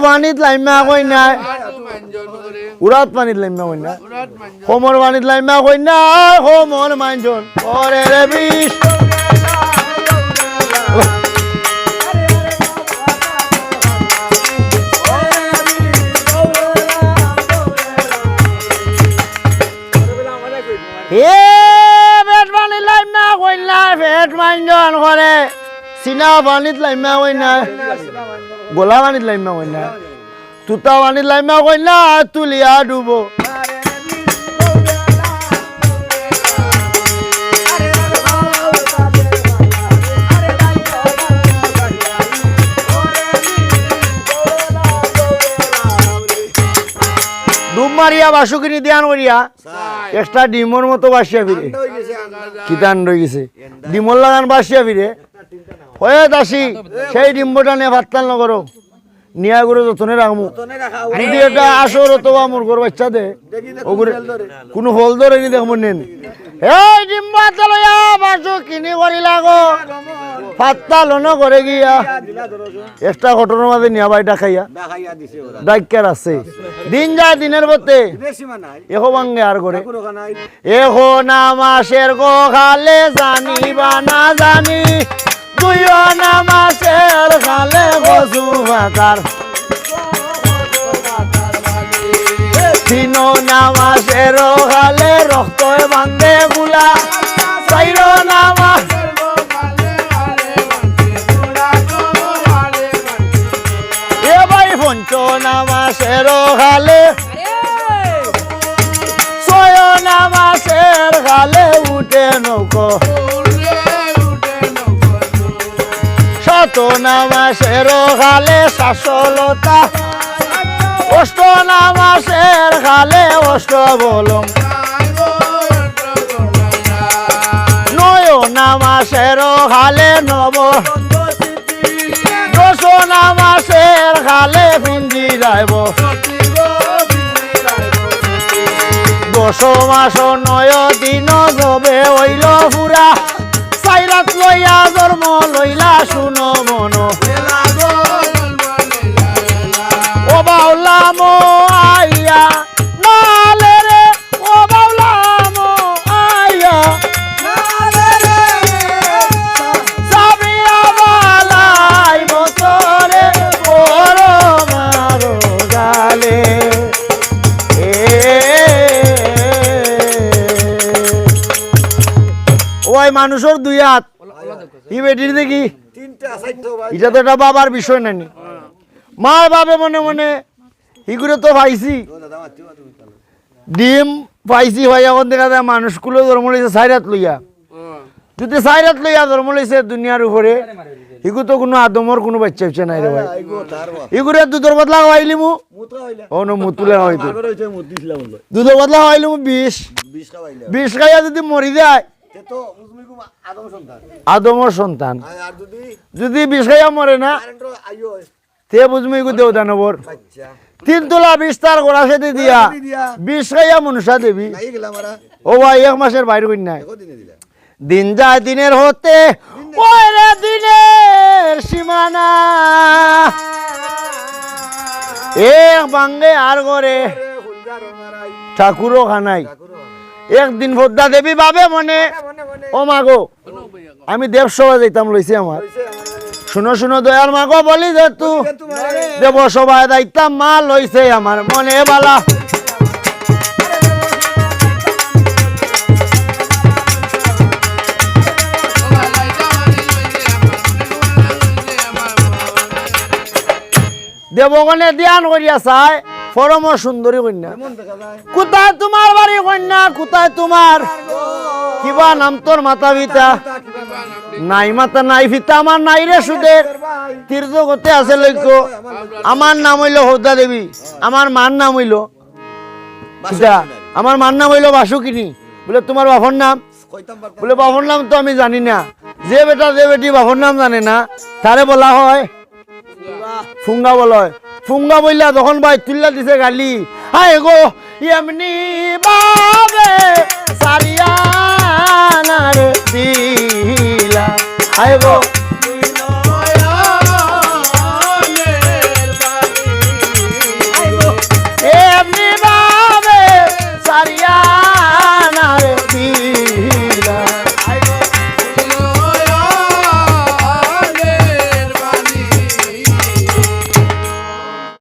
পানিত লাইমা কই না উড়াত পানিত লাইমা কই না হোমর পানিত লাইমা কই না হোমর মানজন ওরে রে বিষ এ পেট পানিত লাইমা কই না পেট মানজন করে সিনা পানিত লাইমা কই না গোলা পানিত লাইমা কই না তুতা পানিত লাইমা কই না তুলিয়া ডুবো ডুব মারিয়া বাসুকিনি ধ্যান করিয়া একটা ডিমর মতো বাসিয়া ফিরে কিতান রয়ে গেছে ডিমর লাগান বাসিয়া ফিরে হয়ে দাসি সেই ডিম্বটা নিয়ে ভাতটাল নগরো নিয়া করে যতনে রাখবো যদি এটা আসর অথবা মোর ঘর বাচ্চা দে ওগুলো কোনো হল ধরে নি দেখবো নেন এই ডিম্বা লইয়া বাসু কিনি করি লাগো ভাতটাল ন করে গিয়া একটা ঘটনার মাঝে নিয়া বাইটা খাইয়া ডাক্কার আছে দিন যায় দিনের বতে এখো ভাঙ্গে আর করে এখো না মাসের গো খালে জানিবা না জানি তুইও না মাসের খালে গজু ভাতার তিনো না মাসের খালে রক্ত বান্ধে গুলা চাইরো না মাস এ ভাই পঞ্চ না মাসের খালে ছয় না মাসের খালে উঠে নৌকো সাত না মাসের খালে শাসলতা অষ্ট না মাসের খালে অষ্ট বলম নয় না মাসের খালে নব দশ না মাসের খালে পিঞ্জি যাইব দশ মাস নয় দিন যবে হইল পুরা সাইরাত লইয়া জন্ম লইলা শুনো মন ও বাউলাম আইয়া নালে রে ও বাউলাম আইয়া সাবিয়া বালাই বছরে বড় মারো গালে ওই মানুষের দুই হাত ই বেটির দেখি এটা তো একটা বাবার বিষয় নানি মার বাবে মনে মনে ইগুলো তো পাইছি ডিম পাইছি ভাই এখন দেখা যায় মানুষগুলো জন্ম লইছে সাইরাত লইয়া যদি সাইরাত লইয়া জন্ম লইছে দুনিয়ার উপরে ইগু তো কোনো আদমর কোনো বাচ্চা হচ্ছে নাই রে ভাই ইগুরে দুধের বদলা খাইলি মু ও নো মুতুলে হয়তো দুধের বদলা খাইলি মু 20 খাইয়া যদি মরি যায় আদমর সন্তান যদি 20 খাইয়া মরে না তে বুঝমি গো দেও দানবর 3 তোলা বিস্তার করা সেতে দিয়া 20 খাইয়া মনুষ্যা দেবী ও ভাই এক মাসের বাইরে কই নাই দিন যায় দিনের হতে ওই রে দিনের সীমানা এক বাঙ্গে আর করে ঠাকুরও খানাই একদিন ভদ্রা দেবী ভাবে মনে ও মাগো আমি দেবসভা যাইতাম লইছি আমার শুনো শুনো দয়ার মাগো বলি যে তু দেবসভায় যাইতাম মা লইছে আমার মনে বালা দেবগণে ধ্যান করিয়া চায় পরম সুন্দরী কন্যা কোথায় তোমার বাড়ি কন্যা কোথায় তোমার কিবা নাম তোর মাতা পিতা নাই মাতা নাই পিতা আমার নাই রে সুদের তীর্থগতে আছে লক্ষ্য আমার নাম হইল হৌদা দেবী আমার মার নাম হইল আমার মার নাম হইল বাসুকিনী বলে তোমার বাপর নাম বলে বাপর নাম তো আমি জানি না যে বেটা যে বেটি বাপর নাম জানে না তারে বলা হয় ফুঙ্গা বলা হয় ফুঙ্গা বললা যখন ভাই তুল্লা দিছে গালি হায় গো এমনি বাবে সারিয়া না রে দিলা হায় গো